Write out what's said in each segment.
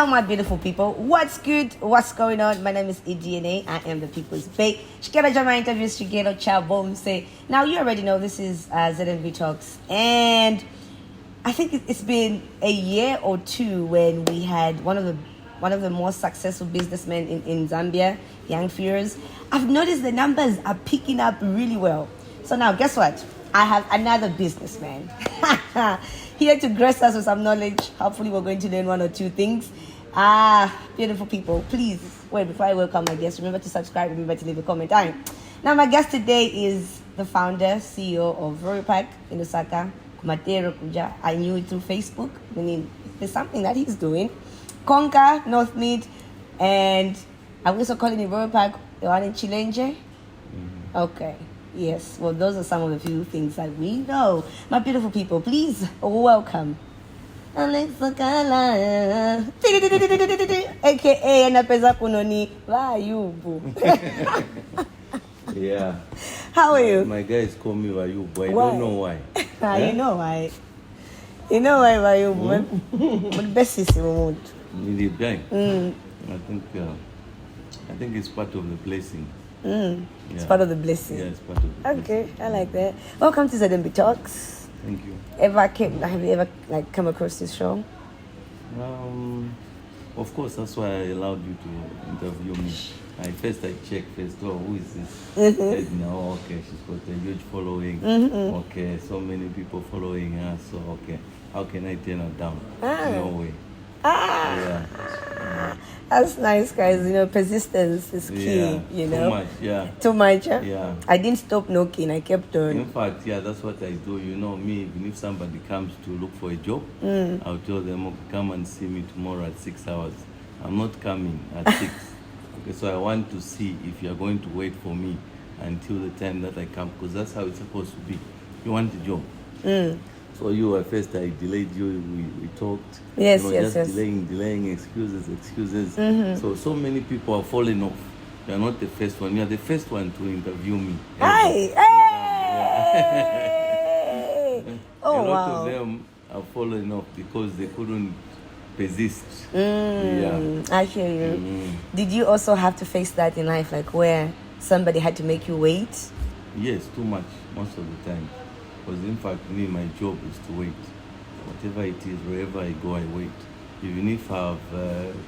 Now, my beautiful people, what's good? What's going on? My name is Edna. I am the People's Bake. Shikera Jama interviews, Shigero Chabom say. Now, you already know this is ZMB Talks. And I think it's been a year or two when we had one of the most successful businessmen in Zambia, Young Fears. I've noticed the numbers are picking up really well. So now, guess what? I have another businessman here to grace us with some knowledge. Hopefully, we're going to learn one or two things. Beautiful people, please, wait, before I welcome my guest, remember to subscribe, remember to leave a comment. All right. Now, my guest today is the founder, CEO of Royal in Lusaka, Matero. I knew it through Facebook. I mean, there's something that he's doing. Konka, North Mid, and I'm also calling it Royal Park, the one in Chilenje. Okay. Yes, well, those are some of the few things that we know. My beautiful people, please welcome Mumba Sakala, aka Napeza Kunoni Vayubu. Yeah. How are you? My guys call me Vayubu. I don't know why. You know why? You know why Vayubu? But best is removed. I think it's part of the blessing. It's part of the blessing. Yeah, it's part of the blessing. Okay, I like that. Welcome to ZMB Talks. Thank you. Have you ever come across this show? Of course, that's why I allowed you to interview me. I checked first, who is this? Edna, okay, she's got a huge following. Okay, so many people following her, so okay. How can I turn her down? No way. Yeah. That's nice, guys. You know, persistence is key. Yeah, you know, too much. Yeah. Too much. Yeah. I didn't stop knocking. I kept on. In fact, yeah, that's what I do. You know me. Even if somebody comes to look for a job, I'll tell them, okay, come and see me tomorrow at 6 hours. I'm not coming at 6. Okay, so I want to see if you're going to wait for me until the time that I come, because that's how it's supposed to be. You want a job. So you were first, I delayed you, we talked. Yes, you know, yes. Delaying, excuses. So many people are falling off. You're not the first one. You're the first one to interview me. Hey! A lot of them are falling off because they couldn't persist. I hear you. Did you also have to face that in life, like where somebody had to make you wait? Yes, too much, most of the time. Because in fact, me, my job is to wait. Whatever it is, wherever I go, I wait. Even if I have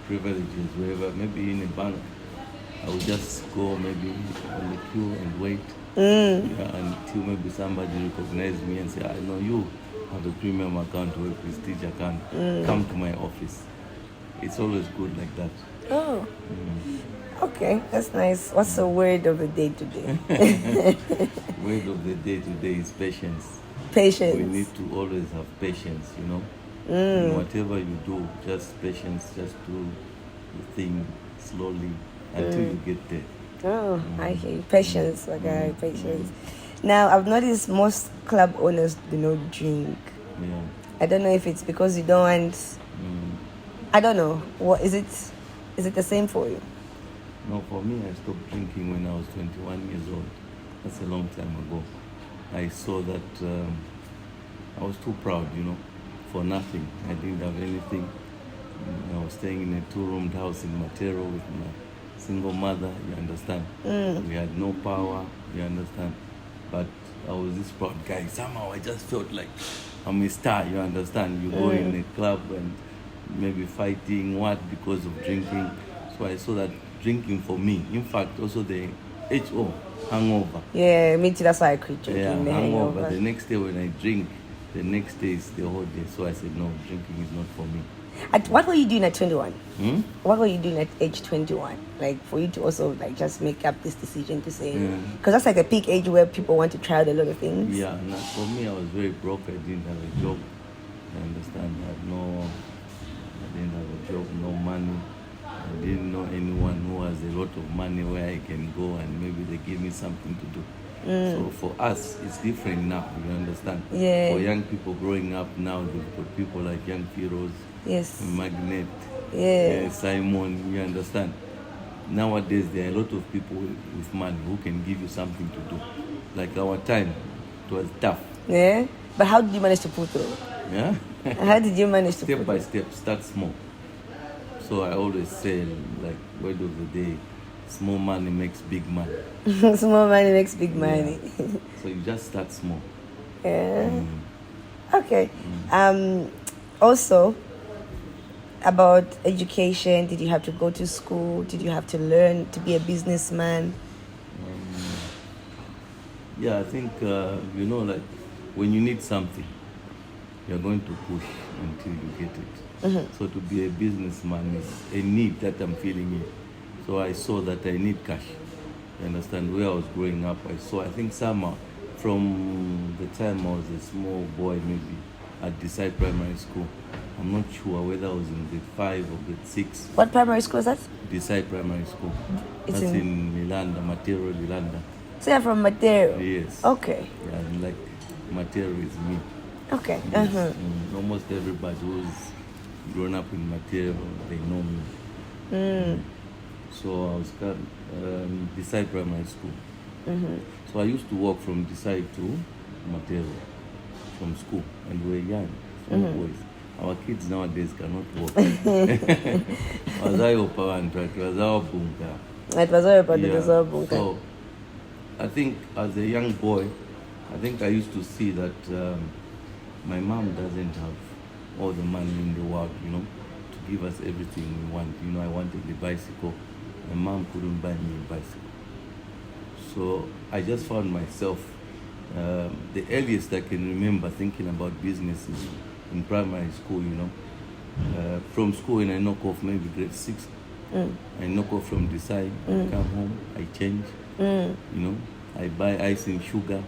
privileges, wherever, maybe in a bank, I will just go maybe on the queue and wait until maybe somebody recognizes me and say, I know you have a premium account or a prestige account. Come to my office. It's always good like that. Oh. Okay, that's nice. What's the word of the day today? Word of the day today is patience. Patience. We need to always have patience, you know. In whatever you do, just patience, just do the thing slowly until you get there. Oh, I hear you. Patience, okay, patience. Now, I've noticed most club owners do not drink. Yeah. I don't know if it's because you don't want... I don't know. What is it? Is it the same for you? No, for me, I stopped drinking when I was 21 years old. That's a long time ago. I saw that I was too proud, you know, for nothing. I didn't have anything. I was staying in a 2-roomed house in Matero with my single mother, you understand? We had no power, you understand? But I was this proud guy. Somehow I just felt like I'm a star, you understand? You go in a club and maybe fighting, because of drinking. So I saw that drinking for me, in fact, also the HO, hangover. Yeah, me too, that's why I quit drinking. Yeah, the hangover. The next day when I drink, the next day is the whole day. So I said, no, drinking is not for me. What were you doing at 21? What were you doing at age 21? Like, for you to also, like, just make up this decision to say... Because that's like a peak age where people want to try out a lot of things. Yeah, and for me, I was very broke. I didn't have a job. I understand. I didn't have a job, no money. I didn't know anyone who has a lot of money where I can go and maybe they give me something to do. So for us, it's different now, you understand? Yeah. For young people growing up now, they've got people like Young Heroes, Yes. Magnet, Yeah. Simon, you understand? Nowadays, there are a lot of people with money who can give you something to do. Like our time, it was tough. Yeah. But how did you manage to pull through? Yeah? How did you manage to Step pull by through? step, start small. So I always say, like, word of the day, small money makes big money. Small money makes big money. Yeah. So you just start small. Yeah. Okay. Also, about education, did you have to go to school? Did you have to learn to be a businessman? Yeah, I think, like, when you need something, you're going to push until you get it. So to be a businessman is a need that I'm feeling in. So I saw that I need cash. You understand? Where I was growing up, I think somehow, from the time I was a small boy, maybe at Decide Primary School, I'm not sure whether I was in grade 5 or grade 6. What primary school is that? Decide Primary School. It's That's in Milanda, Matero, Milanda. So you're from Matero? Yes. Okay. Yeah, and like Matero is me. Okay. Yes. Almost everybody who's grown up in Matero, they know me. So I was Decide Primary School. So I used to walk from Decide to Matero from school, and we were young, small boys. Our kids nowadays cannot walk. So I think as a young boy, I think I used to see that my mom doesn't have all the money in the world, to give us everything we want. I wanted a bicycle. My mom couldn't buy me a bicycle. So I just found myself, the earliest I can remember thinking about business is in primary school, from school when I knock off maybe grade 6, I knock off from Decide, I come home, I change, I buy ice and sugar,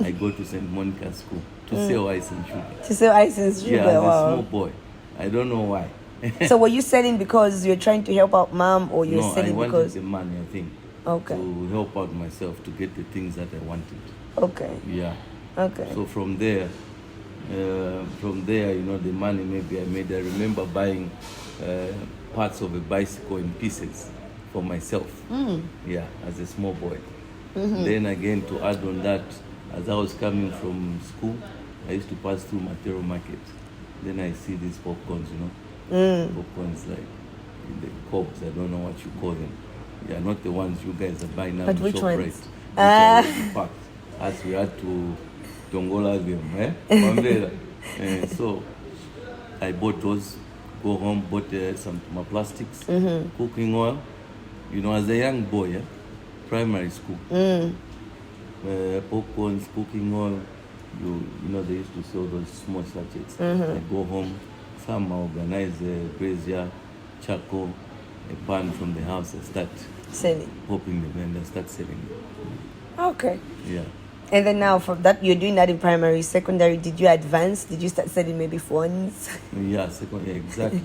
I go to St. Monica's school to sell ice and sugar. To sell ice and sugar? Yeah, as a small boy. I don't know why. So were you selling because you're trying to help out mom, or you're selling because... No, I wanted the money, I think. Okay. To help out myself to get the things that I wanted. Okay. Yeah. Okay. So from there, the money maybe I made, I remember buying parts of a bicycle in pieces for myself. Yeah, as a small boy. Then again, to add on that, as I was coming from school, I used to pass through Matero market. Then I see these popcorns, popcorns like in the cobs, I don't know what you call them. Yeah, not the ones you guys are buying now. But which ones? Which are packed, as we had to Tongola them, so I bought those, go home, bought some plastics, cooking oil. As a young boy, primary school, popcorns, cooking oil, they used to sell those small sachets. I go home, somehow organize a brazier, charcoal, a pan from the house, and start selling, popping them and start selling them. Okay. Yeah. And then now from that, you're doing that in primary, secondary. Did you advance? Did you start selling maybe phones? Yeah, secondary, exactly.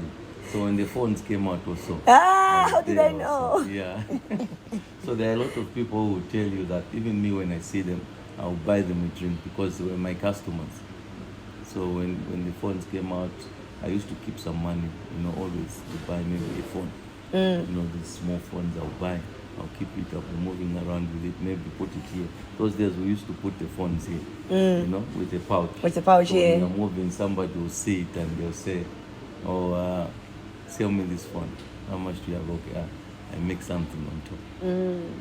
So when the phones came out also. How did I know? Also. Yeah. So there are a lot of people who tell you that even me, when I see them, I'll buy them a drink because they were my customers. So when the phones came out, I used to keep some money, always to buy maybe a phone. These small phones I'll buy. I'll keep it up, moving around with it, maybe put it here. Those days we used to put the phones here, with a pouch. With a pouch, so yeah. When you're moving, somebody will see it and they'll say, sell me this phone. How much do you have? Okay, I make something on top.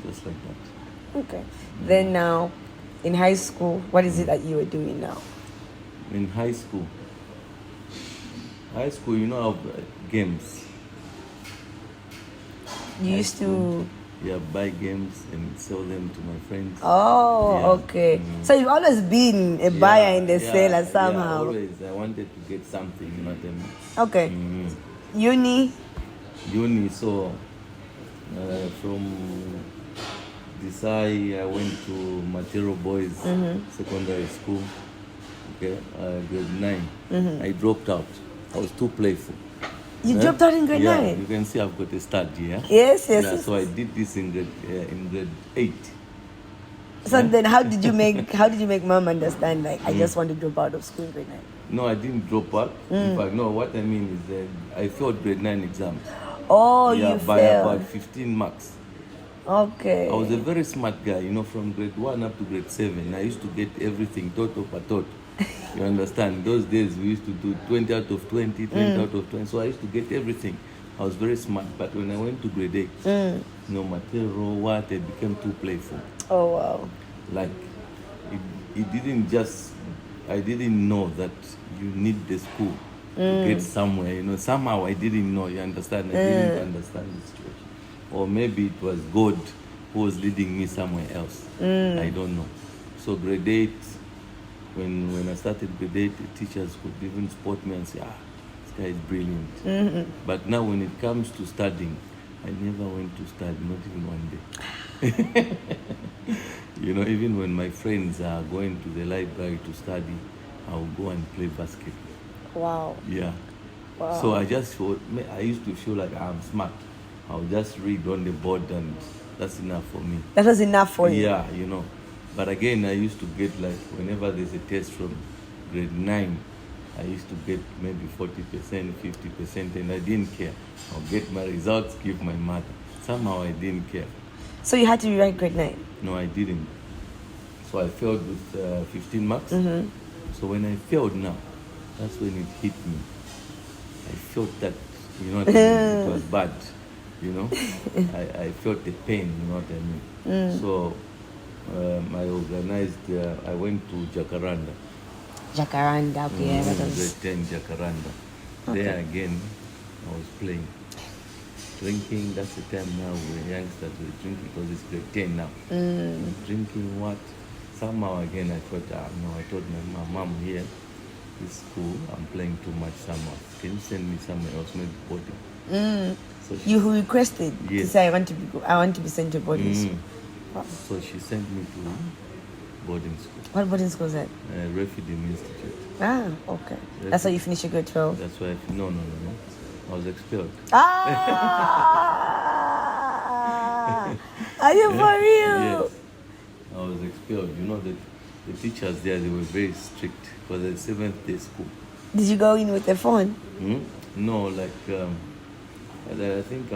Just like that. Okay. Then now, in high school, what is it that you are doing now? In high school, games. You used to... Yeah, buy games and sell them to my friends. Oh, yeah. Okay. So you've always been a buyer and a seller somehow. Yeah, always. I wanted to get something, you know what I mean? Okay. Uni, so from Desai, I went to Matero Boys Secondary School, grade 9. I dropped out. I was too playful. You dropped out in grade 9? You can see I've got a stud here. Yes. So I did this in grade 8. So then how did you make mom understand, like, I just want to drop out of school in grade 9? No, I didn't drop out. In fact, no, what I mean is I failed grade 9 exams. Oh, you by failed. about 15 marks. Okay. I was a very smart guy, from grade 1 up to grade 7. I used to get everything, toto per toto. You understand? Those days we used to do 20 out of 20, 20 out of 20. So I used to get everything. I was very smart. But when I went to grade 8, Matero, what, I became too playful. Oh, wow. Like, it didn't just, I didn't know that you need the school to get somewhere. Somehow I didn't know, you understand? I didn't understand the situation. Or maybe it was God who was leading me somewhere else. I don't know. So grade 8, when I started grade 8, the teachers could even spot me and say, this guy is brilliant. But now when it comes to studying, I never went to study, not even one day. Even when my friends are going to the library to study, I'll go and play basketball. Wow. Yeah. Wow. So I used to feel like I'm smart. I'll just read on the board and that's enough for me. That was enough for you? Yeah, But again, I used to get like, whenever there's a test from grade 9, I used to get maybe 40%, 50%, and I didn't care. I'll get my results, give my mother. Somehow I didn't care. So you had to rewrite grade 9? No, I didn't. So I failed with 15 marks. So when I failed now, that's when it hit me. I felt that, it was bad, I felt the pain, you know what I mean? So I organized, I went to Jakaranda. Jakaranda, okay. Grade 10 Jakaranda. Okay. There again, I was playing. Drinking, that's the time now we're youngsters, we're drinking because it's grade 10 now. Drinking what? Somehow again I thought, I told my mom here, this school, I'm playing too much somewhere. Can you send me somewhere else, maybe boarding? So you requested to yes. say I want to be sent to boarding school. Wow. So she sent me to boarding school. What boarding school is that? Refugee Institute. Ah, okay. That's how you finish your grade 12? That's why no. I was expelled. Are you for real? Yes. I was expelled. The teachers there, they were very strict because it's 7th day school. Did you go in with a phone? No, I think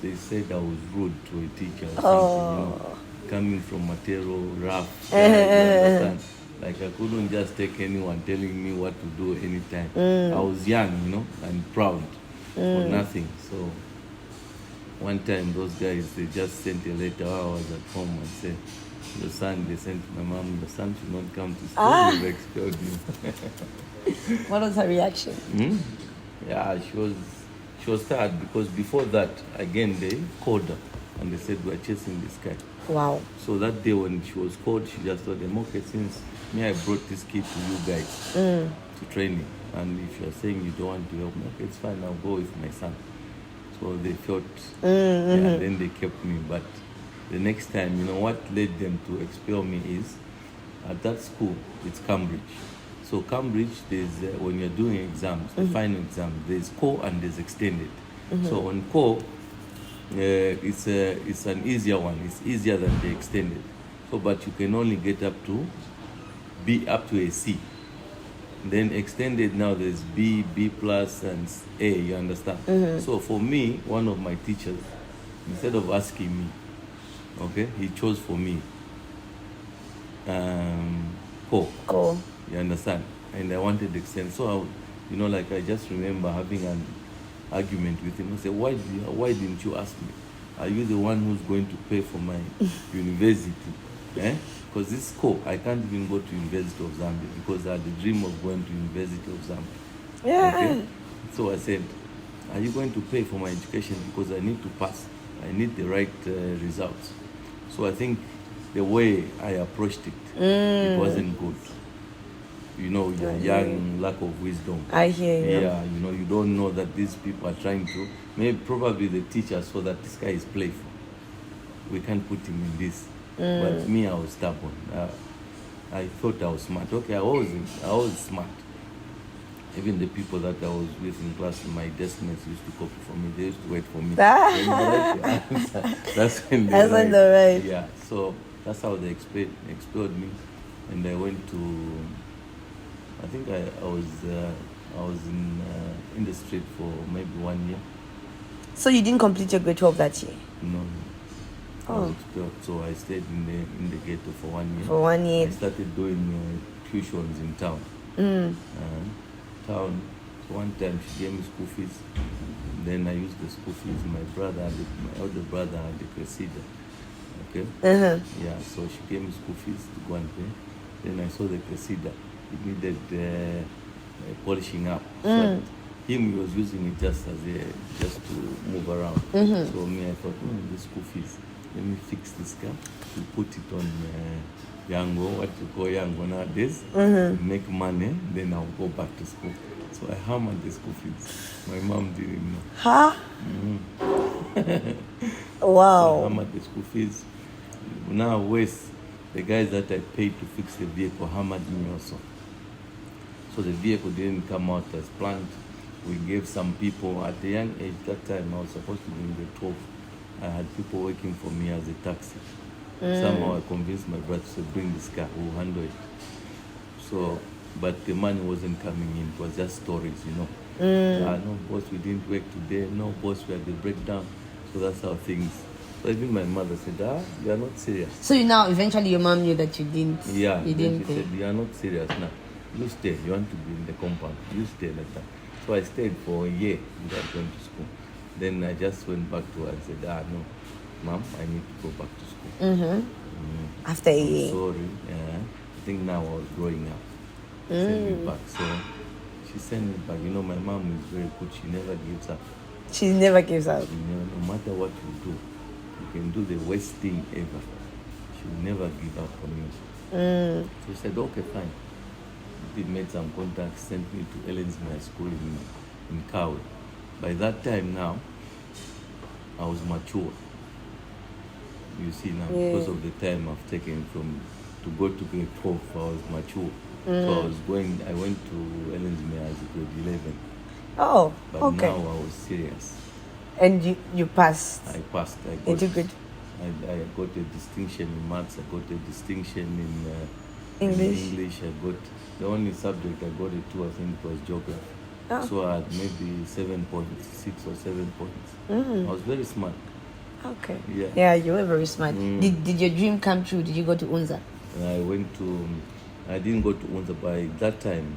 they said I was rude to a teacher or something, coming from Matero, rough. You understand? Like I couldn't just take anyone telling me what to do anytime. I was young, and proud for nothing. So one time those guys, they just sent a letter while I was at home and said, they sent my mom, your son should not come to school, you've expelled me. What was her reaction? Yeah, she was sad because before that, again, they called her and they said, we're chasing this guy. Wow. So that day when she was called, she just told them, okay, since I brought this kid to you guys to train him, and if you're saying you don't want to help me, okay, it's fine, I'll go with my son. So they felt, then they kept me. But the next time, what led them to expel me is, at that school, it's Cambridge. So Cambridge, there's when you're doing exams, the final exam, there's core and there's extended. So on core, it's an easier one. It's easier than the extended. So, but you can only get up to B, up to a C. Then extended now there's B, B plus, and A. You understand? So for me, one of my teachers, instead of asking me, okay, he chose for me core. You understand? And I wanted to extend. So I just remember having an argument with him. I said, why didn't you ask me? Are you the one who's going to pay for my university? Because this school, I can't even go to University of Zambia because I had the dream of going to University of Zambia. Yeah. Okay? So I said, are you going to pay for my education because I need to pass? I need the right results. So I think the way I approached it, it wasn't good. You're young, lack of wisdom. I hear you. Yeah, you don't know that these people are trying to, probably the teacher saw that this guy is playful. We can't put him in this. But me, I was stubborn. I thought I was smart. Okay, I was smart. Even the people that I was with in class, my deskmates used to copy for me. They used to wait for me. That's when they Yeah, so that's how they expelled me. And I went to, I think I was in the street for maybe 1 year. So you didn't complete your grade 12 that year? No. I was expelled, so I stayed in the ghetto for 1 year. For 1 year. I started doing tuitions in town. So one time she gave me school fees. Then I used the school fees. My elder brother had the Cressida. Okay? Yeah, so she gave me school fees to go and pay. Then I saw the Cressida. It needed polishing up. So he was using it just to move around. So me, I thought, the school fees. Let me fix this car. To put it on Yango, what you call Yango nowadays. Make money. Then I'll go back to school. So I hammered the school fees. My mom didn't know. Huh? So Wow. I hammered the school fees. Now, the guys that I paid to fix the vehicle hammered me also. So the vehicle didn't come out as planned. We gave some people at a young age. That time I was supposed to be in the 12. I had people working for me as a taxi. Somehow I convinced my brother to bring this car, we'll handle it. So, but the money wasn't coming in. It was just stories, No, boss, we didn't work today. No, boss, we had the breakdown. So that's how things. So even my mother said, you are not serious. So eventually your mom knew that you didn't. Yeah, you didn't she said, you are not serious now. You stay. You want to be in the compound. You stay like that. So I stayed for a year without going to school. Then I just went back to her and said, no, Mom, I need to go back to school. After a year. Sorry. I think now I was growing up. Send me back. So she sent me back. My mom is very good. She never gives up. She never gives up. No matter what you do, you can do the worst thing ever. She will never give up on you. So she said, okay, fine. They made some contacts, sent me to Ellen's High School in Kawe. By that time now, I was mature. You see now, because of the time I've taken to go to grade 12, I was mature. So I went to Ellen's as grade 11. Oh, but okay. Now I was serious. And you passed? I passed. I got a distinction in maths. I got a distinction in English. The only subject I got it to, I think, was geography. So I had maybe 7 points, 6 or 7 points. I was very smart. Okay. Yeah, you were very smart. Did your dream come true? Did you go to Unza? I didn't go to Unza by that time.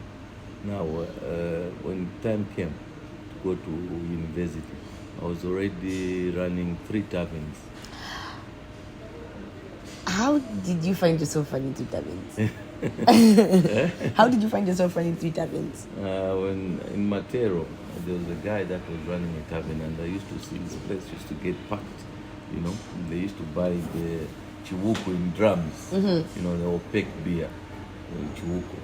Now, when time came to go to university, I was already running 3 taverns. How did you find yourself running 3 taverns? How did you find yourself running 3 taverns? When in Matero, there was a guy that was running a tavern, and I used to see his place used to get packed. They used to buy the chiwuku in drums. The opaque beer, chiwuku.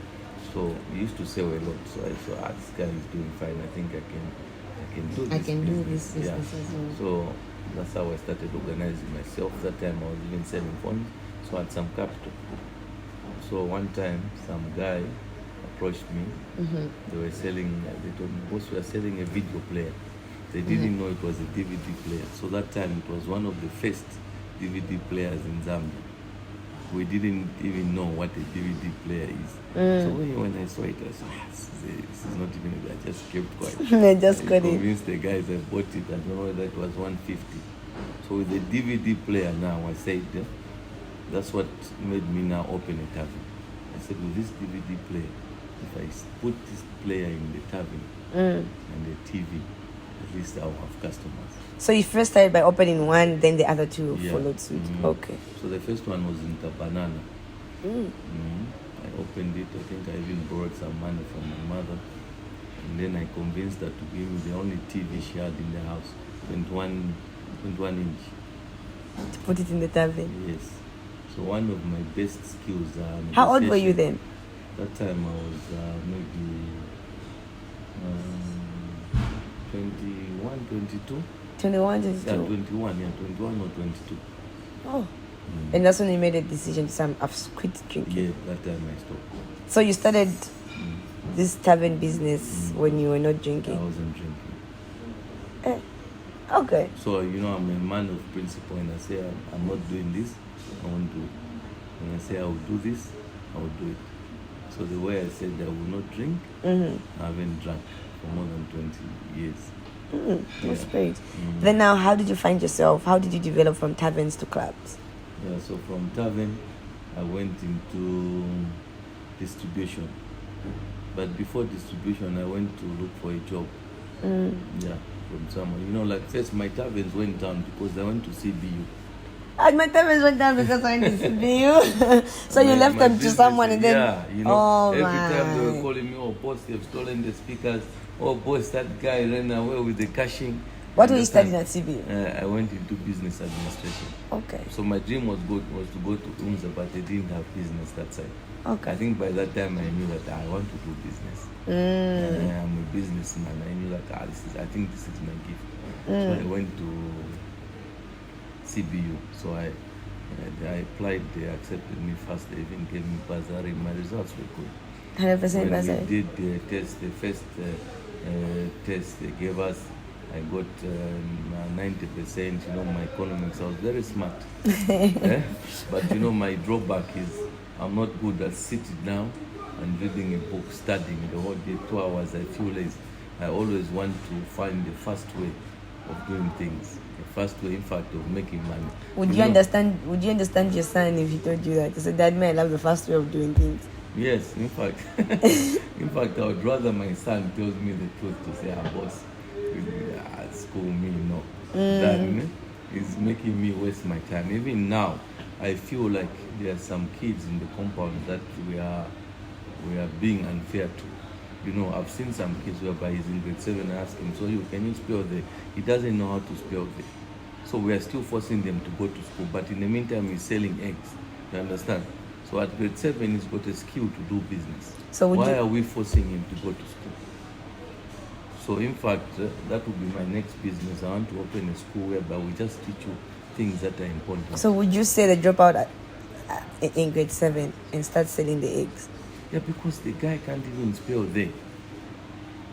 So he used to sell a lot. So I thought, this guy is doing fine. I think I can do this. I can do this business as well. So that's how I started organizing myself. That time I was even selling phones, so I had some capital. So one time, some guy approached me. They were selling. They told me, boss, we are selling a video player. They didn't know it was a DVD player. So that time it was one of the first DVD players in Zambia. We didn't even know what a DVD player is. So when I saw it, I said, this is not even it. I just kept quiet. I just got it. Convinced the guys I bought it. I don't know whether it was 150. So with the DVD player now, I said, that's what made me now open a tavern. I said, with this DVD player, if I put this player in the tavern and the TV, at least I'll have customers. So you first started by opening one, then the other 2 followed suit. Okay. So the first one was in Banana. I opened it. I think I even borrowed some money from my mother. And then I convinced her to give me the only TV she had in the house, 21 inch. To put it in the tavern? Yes. So one of my best skills are... How old were you then? That time I was maybe 21, 22. 21, 22? Yeah, 21 or 22. Oh. And that's when you made a decision to say, I've quit drinking? Yeah, that time I stopped. So you started this tavern business when you were not drinking? I wasn't drinking. Okay. So, I'm a man of principle, and I say, I'm not doing this, I won't do it. When I say I will do this, I will do it. So the way I said I will not drink, I haven't drank for more than 20 years. That's great. Then now, how did you find yourself? How did you develop from taverns to clubs? Yeah, so from tavern, I went into distribution. But before distribution, I went to look for a job. Yeah, from someone. You know, like first my taverns went down because I went to CBU. And my taverns went down because I went to CBU. So you left them to someone and then... Yeah, you know, every time they were calling me, oh, boss, they've stolen the speakers. Oh, boss, that guy ran away with the cashing. What were you studying at CBU? I went into business administration. Okay. So my dream was to go to UMSA, but they didn't have business that side. Okay. I think by that time I knew that I want to do business. I'm a businessman. I knew that I think this is my gift. So I went to CBU. So I applied. They accepted me fast. They even gave me bursary. My results were good. 100% bursary. When we did the test, the first test they gave us, I got 90%. You know, my economics, I was very smart. But you know, my drawback is I'm not good at sitting down and reading a book, studying the whole day, 2 hours. I feel lazy. I always want to find the fast way of doing things, the fast way, in fact, of making money. Would you understand? Would you understand your son if he told you that? He said, "Dad, man, I love the fast way of doing things." Yes, in fact, I would rather my son tells me the truth to say, boss, school me, no. That is making me waste my time. Even now, I feel like there are some kids in the compound that we are being unfair to. You know, I've seen some kids whereby he's in grade 7 and ask him, so can you spell there? He doesn't know how to spell there. So we are still forcing them to go to school, but in the meantime he's selling eggs. You understand? So at grade 7 he's got a skill to do business. So why are we forcing him to go to school? So in fact, that would be my next business. I want to open a school whereby we just teach you things that are important. So would you say the dropout in grade 7 and start selling the eggs? Yeah, because the guy can't even spell there.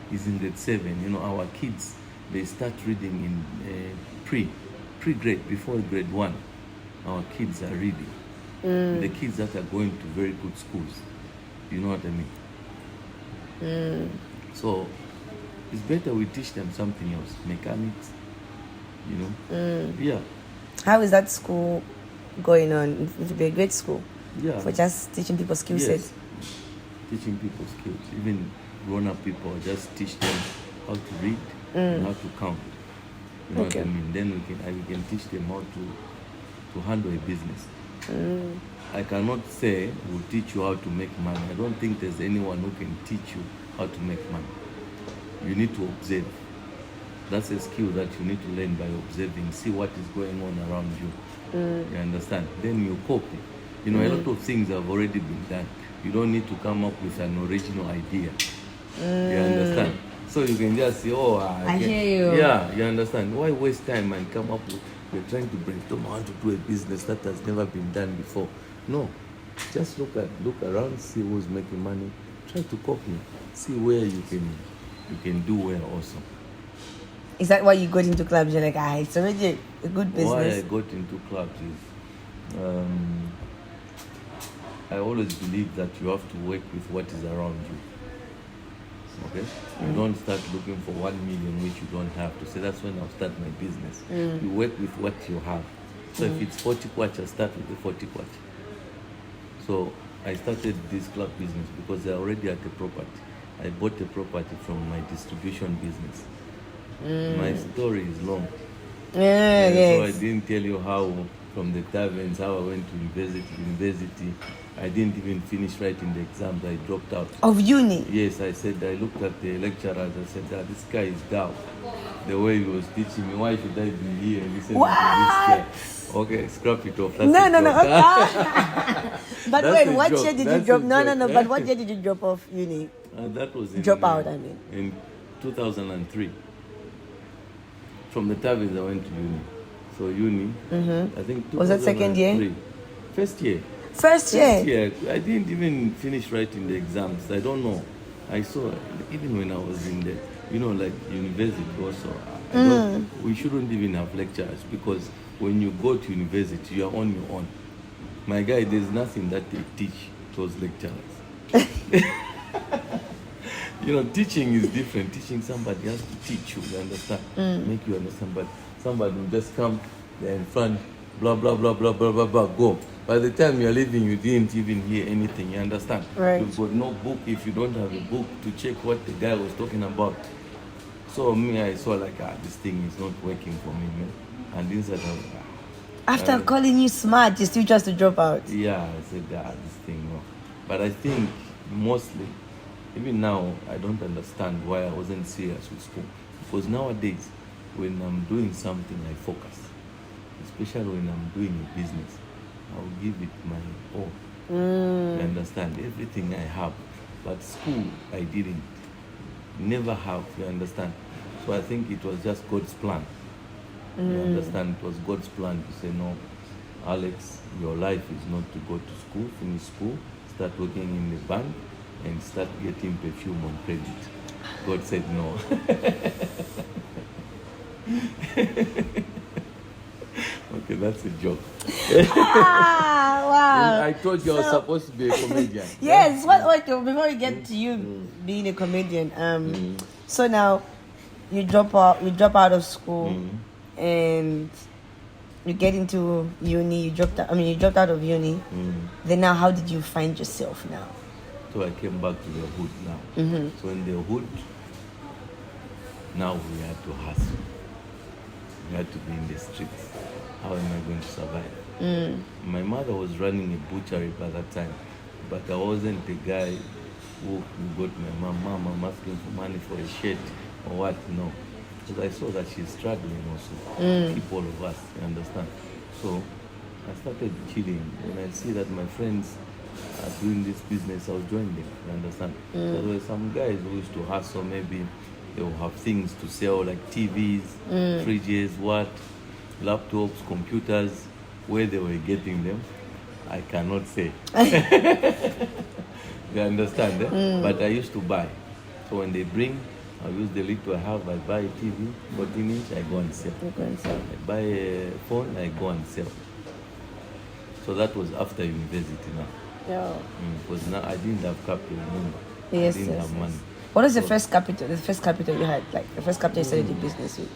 He's in grade 7. You know, our kids, they start reading in pre-grade, before grade 1. Our kids are reading. The kids that are going to very good schools. You know what I mean? So it's better we teach them something else. Mechanics, you know? Yeah. How is that school going on? It will be a great school. Yeah. For just teaching people skill sets. Teaching people skills. Even grown-up people, just teach them how to read and how to count. You know what I mean? Then we can teach them how to handle a business. I cannot say we'll teach you how to make money. I don't think there's anyone who can teach you how to make money. You need to observe. That's a skill that you need to learn by observing. See what is going on around you. You understand? Then you copy. You know, a lot of things have already been done. You don't need to come up with an original idea. You understand? So you can just say, I hear you. Yeah, you understand? Why waste time and come up with, you're trying to brainstorm how to do a business that has never been done before. No. Just look around, see who's making money. Try to copy. See where you can do well also. Is that why you got into clubs? You're like, it's already a good business. Why I got into clubs is I always believe that you have to work with what is around you. Okay? You don't start looking for 1 million which you don't have to say that's when I'll start my business. You work with what you have. So if it's 40 kwacha, start with the 40 kwacha. So I started this club business because I already had a property. I bought a property from my distribution business. My story is long. So I didn't tell you how from the taverns, how I went to university. I didn't even finish writing the exams. I dropped out. Of uni? Yes, I said, I looked at the lecturers. I said, this guy is down. The way he was teaching me, why should I be here and listen to this guy? Okay, scrap it off. No. But wait, what year did you drop? No. But what year did you drop off uni? That was in, in 2003. From the Tavern, I went to uni. So uni, I think 2003. Was that second year? First year. First year? I didn't even finish writing the exams. I don't know. I saw, even when I was in the, like university also, we shouldn't even have lecturers because when you go to university, you are on your own. My guy, there's nothing that they teach those lecturers. Teaching is different. Teaching somebody has to teach you understand, make you understand. But somebody will just come there in front, blah, blah, blah, blah, blah, blah, blah, go. By the time you're leaving, you didn't even hear anything. You understand? Right. You've got no book if you don't have a book to check what the guy was talking about. So me, I saw like, this thing is not working for me, man. And inside, I was After calling you smart, you still just to drop out. yeah, I said, this thing, no. But I think mostly, even now, I don't understand why I wasn't serious with school. Because nowadays, when I'm doing something, I focus. Especially when I'm doing a business, I'll give it my all. You understand? Everything I have. But school, I didn't. Never have, you understand? So I think it was just God's plan. You understand? It was God's plan to say, no, Alex, your life is not to go to school, finish school, start working in the bank, and start getting perfume on credit. God said no. Okay, that's a joke. Wow. I told you I was supposed to be a comedian. Yes. What? Before we get to you being a comedian, so now you drop out of school, and you get into uni. You dropped out of uni. Then now, how did you find yourself now? So I came back to the hood now. So in the hood, now we had to hustle. We had to be in the streets. How am I going to survive? My mother was running a butchery by that time, but I wasn't the guy who got my mom, I'm asking for money for a shirt or what, no. Because I saw that she's struggling also, keep all of us, you understand? So I started chilling. When I see that my friends are doing this business, I'll join them, you understand? So there were some guys who used to hustle, maybe they will have things to sell like TVs, fridges, laptops, computers. Where they were getting them, I cannot say. You understand? But I used to buy. So when they bring, I use the little I have, I buy a TV, 14-inch, I go and sell. I buy a phone, I go and sell. So that was after university now. Yeah. Because now I didn't have capital, remember? Yes, I didn't have money. What was the first capital? The first capital you had, like the first capital you started the business with?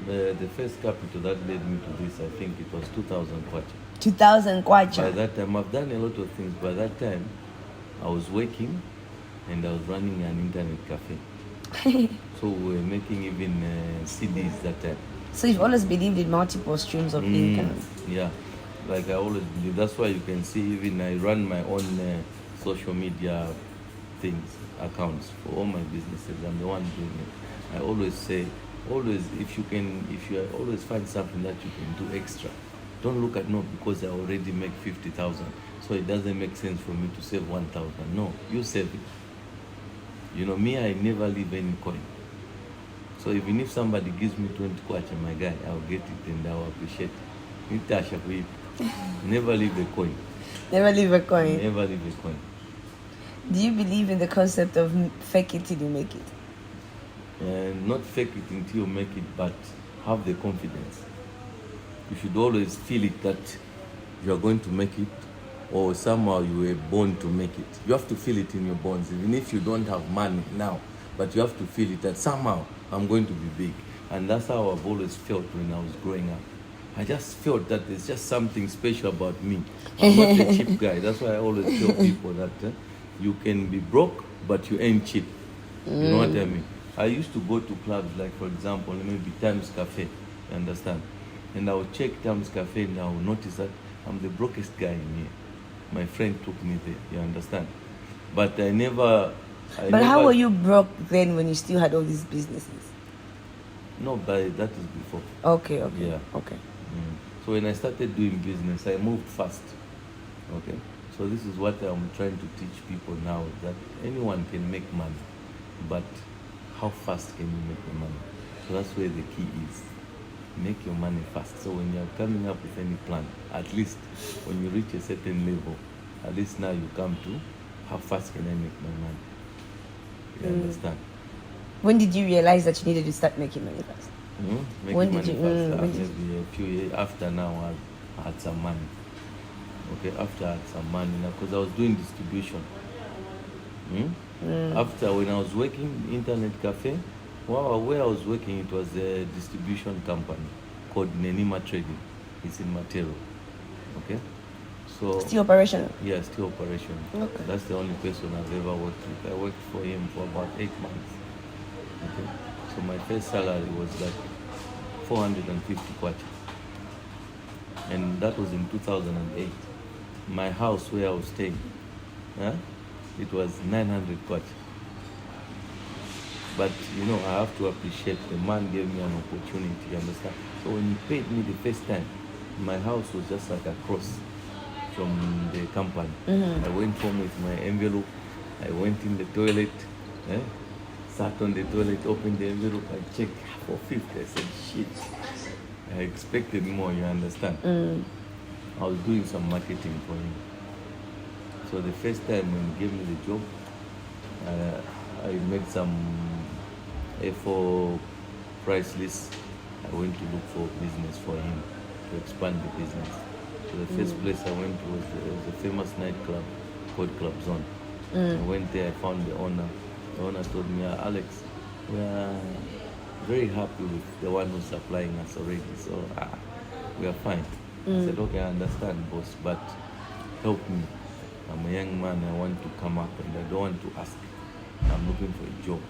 The first capital that led me to this, I think it was 2,000 kwacha. 2,000 kwacha. By that time, I've done a lot of things. By that time, I was working and I was running an internet cafe. So we were making even CDs that time. So you've always believed in multiple streams of income? Yeah, like I always believe. That's why you can see even I run my own social media things, accounts for all my businesses. I'm the one doing it. I always say, if you always find something that you can do extra. Don't look at no because I already make 50,000, so it doesn't make sense for me to save 1,000. No, you save it. You know me, I never leave any coin. So even if somebody gives me 20 kwacha, my guy, I'll get it and I'll appreciate it. Never leave a coin. Never leave a coin. Never leave a coin. Do you believe in the concept of fake it till you make it? Not fake it until you make it, but have the confidence. You should always feel it that you are going to make it, or somehow you were born to make it. You have to feel it in your bones, even if you don't have money now, but you have to feel it that somehow I'm going to be big. And that's how I've always felt when I was growing up. I just felt that there's just something special about me. I'm not a cheap guy. That's why I always tell people that you can be broke, but you ain't cheap. You know what I mean? I used to go to clubs like, for example, maybe Times Cafe, you understand? And I would check Times Cafe and I would notice that I'm the brokest guy in here. My friend took me there, you understand? But I never... How were you broke then when you still had all these businesses? No, but that is before. Okay. Yeah. Okay. So when I started doing business, I moved fast. Okay? So this is what I'm trying to teach people now, that anyone can make money, but how fast can you make the money? So that's where the key is. Make your money fast. So when you're coming up with any plan, at least when you reach a certain level, at least now you come to, how fast can I make my money? You understand? When did you realize that you needed to start making money fast? Making When money did you- fast. when did Maybe a few years after now, I had some money. Okay, after I had some money now, because I was doing distribution. After, when I was working internet cafe, where I was working, it was a distribution company called Nenima Trading. It's in Matero. Okay, So Still operational. yeah, still operational. Okay. That's the only person I've ever worked with. I worked for him for about 8 months. Okay. So my first salary was like 450 kwacha. And that was in 2008. My house where I was staying, it was 900 kwacha. But you know, I have to appreciate the man gave me an opportunity, you understand? So when he paid me the first time, my house was just like across from the company. I went home with my envelope. I went in the toilet, sat on the toilet, opened the envelope, I checked for 50. I said, shit. I expected more, you understand? I was doing some marketing for him. So the first time when he gave me the job, I made some A4 price list. I went to look for business for him to expand the business. So the first place I went to was a famous nightclub called Club Zone. I went there, I found the owner. The owner told me, Alex, we are very happy with the one who's supplying us already, so we are fine. I said, okay, I understand, boss, but help me. I'm a young man, I want to come up and I don't want to ask. I'm looking for a job.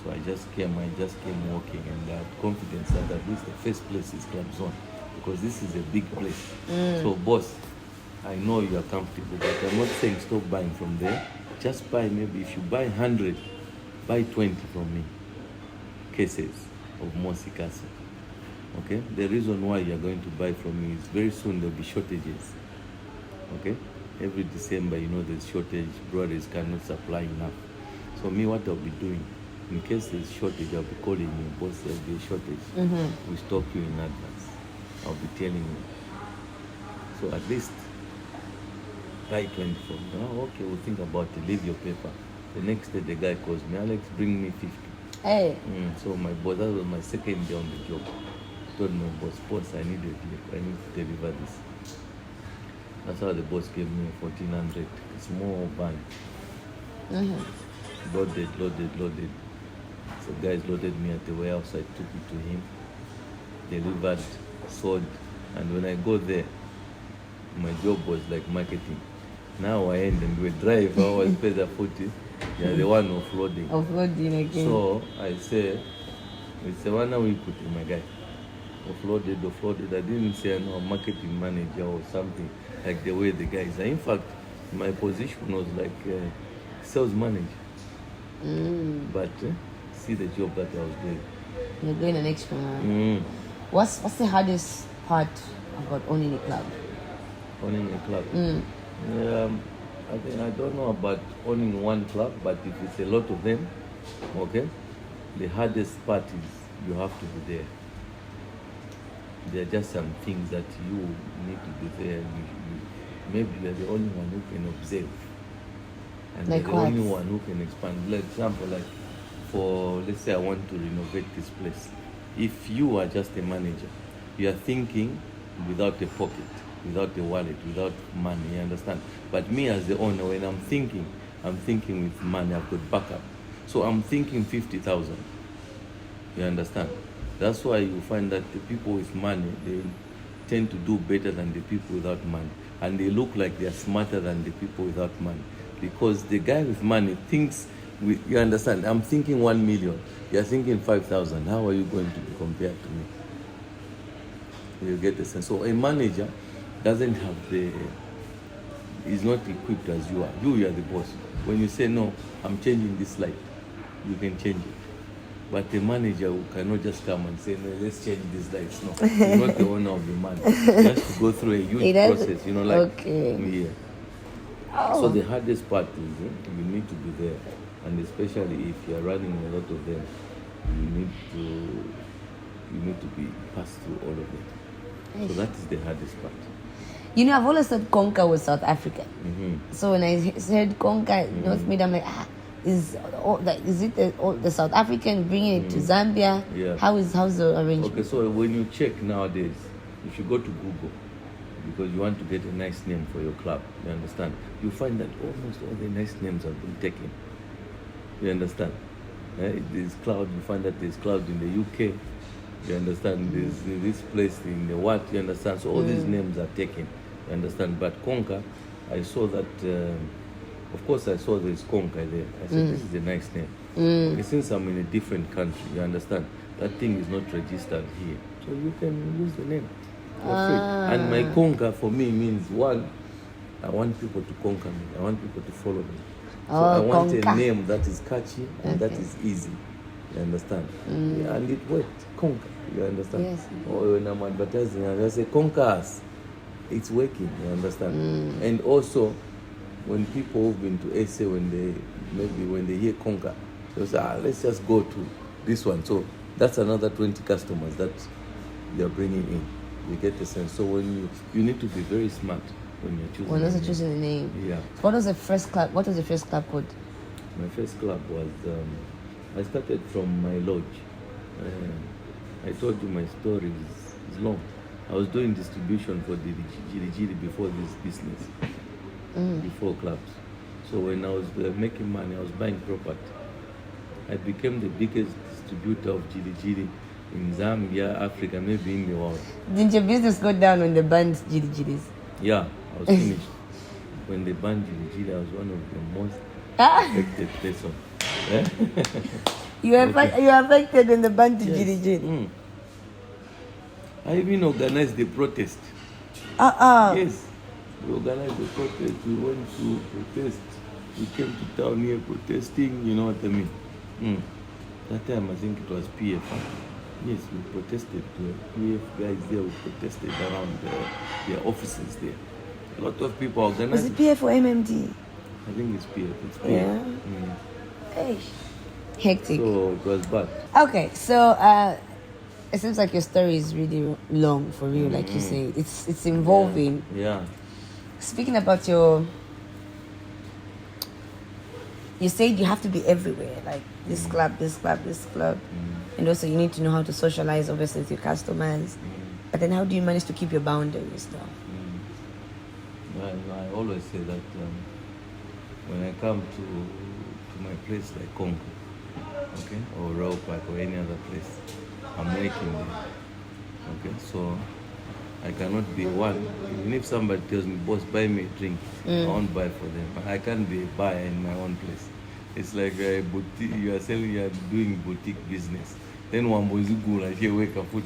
So I just came working, and I had confidence that at least the first place is Club Zone, because this is a big place. So boss, I know you are comfortable, but I'm not saying stop buying from there. Just buy, maybe if you buy 100, buy 20 from me. Cases of Mosikasa. Okay? The reason why you are going to buy from me is very soon there'll be shortages. Okay? Every December, you know, there's shortage. Brothers cannot supply enough. So me, what I'll be doing, in case there's shortage, I'll be calling you, boss, there'll be a shortage. We stock you in advance. I'll be telling you. So at least buy 20 from me. Oh, okay, we'll think about it. Leave your paper. The next day, the guy calls me, Alex, bring me 50. Hey. So my boss, that was my second day on the job. I told my boss, I need to deliver this. That's how the boss gave me 1,400. Small van. Loaded. So guys loaded me at the warehouse. I took it to him, delivered, sold, and when I go there, my job was like marketing. Now I end and we drive. I was paid a 40. You're the one offloading. Offloading again. So I say, it's the one we put in my guy. Offloaded. I didn't say I'm a marketing manager or something like the way the guys are. In fact, my position was like sales manager. But see the job that I was doing. You're doing an extra mile. What's the hardest part about owning a club? Owning a club? I don't know about owning one club, but if it's a lot of them, okay, the hardest part is you have to be there. There are just some things that you need to be there. Maybe you're the only one who can observe. And like you're the what? only one who can expand. For example, like for, let's say I want to renovate this place. If you are just a manager, you are thinking without a pocket, without a wallet, without money, you understand? But me as the owner, when I'm thinking with money. I've got backup. So I'm thinking 50,000. You understand? That's why you find that the people with money, they tend to do better than the people without money. And they look like they're smarter than the people without money. Because the guy with money thinks, you understand, I'm thinking 1 million. You're thinking 5,000. How are you going to be compared to me? You get the sense. So a manager doesn't have is not equipped as you are. You are the boss. When you say, no, I'm changing this light, you can change it. But a manager who cannot just come and say, no, let's change these lights. No, you're not the owner of the money. You have to go through a huge process, yeah. Oh. So the hardest part is you need to be there. And especially if you're running a lot of them, you need to be passed through all of it. So that is the hardest part. You know, I've always thought Konka was South African. So when I said Konka, North Mid, I'm like, is it the South African bringing it to Zambia? Yeah. How's the arrangement? Okay, so when you check nowadays, if you go to Google, because you want to get a nice name for your club, you understand? You find that almost all the nice names have been taken. You understand? There's Cloud, you find that there's Cloud in the UK. You understand? There's this place in the what, you understand? So all these names are taken. You understand? But Konka, I saw that, of course I saw there's Konka there. I said, this is a nice name. Okay, since I'm in a different country, you understand? That thing is not registered here. So you can use the name. You're free. And my Konka for me means, one, I want people to conquer me. I want people to follow me. So I want Konka. a name that is catchy and that is easy. You understand? Yeah, and it worked. Konka. You understand? Yes. Or when I'm advertising, I say, conquer us. It's working. You understand? And also, when people who've been to SA, when they hear conquer, they'll say, let's just go to this one. So that's another 20 customers that they're bringing in. You get the sense. So when you need to be very smart when you're choosing. When also choosing the name. Yeah. What was the first club? What was the first club called? My first club was, I started from my lodge. I told you my story is long. I was doing distribution for the Jiri before this business, before clubs. So when I was making money, I was buying property. I became the biggest distributor of Jiri in Zambia, Africa, maybe in the world. Didn't your business go down when the band Jiris? Yeah, I was finished. When they banned Jiri, I was one of the most affected person. You were affected when the band Jiri. I even organized the protest. Yes, we organized the protest. We went to protest. We came to town here protesting. You know what I mean? That time I think it was PF. Yes, we protested. PF guys there, we protested around their offices there. A lot of people organized. Was it PF or MMD? I think it's PF. It's PF. Yeah. Hey. Hectic. So it was bad. Okay, so it seems like your story is really long, for real, like you say. It's involving. Yeah. Speaking about you said you have to be everywhere, like this club, this club, this club. And also you need to know how to socialize, obviously, with your customers. But then how do you manage to keep your boundaries, though? I always say that when I come to my place like Konka, okay, or Raw Park or any other place, I'm working there. Okay, so I cannot be one. Even if somebody tells me, boss, buy me a drink, I won't buy for them. I can't be a buyer in my own place. It's like a boutique, you are doing boutique business. Then one boy go like here wake up food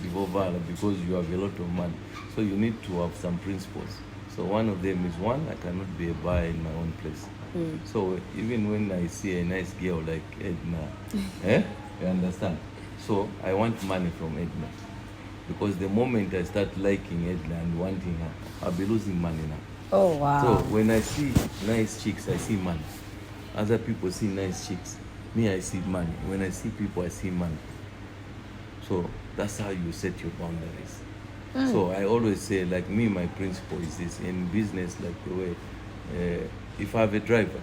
because you have a lot of money. So you need to have some principles. So one of them is, one, I cannot be a buyer in my own place. So even when I see a nice girl like Edna, you understand? So I want money from Edna. Because the moment I start liking Edna and wanting her, I'll be losing money now. Oh, wow. So when I see nice chicks, I see money. Other people see nice chicks. Me, I see money. When I see people, I see money. So that's how you set your boundaries. So I always say, like me, my principle is this. In business, like the way, if I have a driver,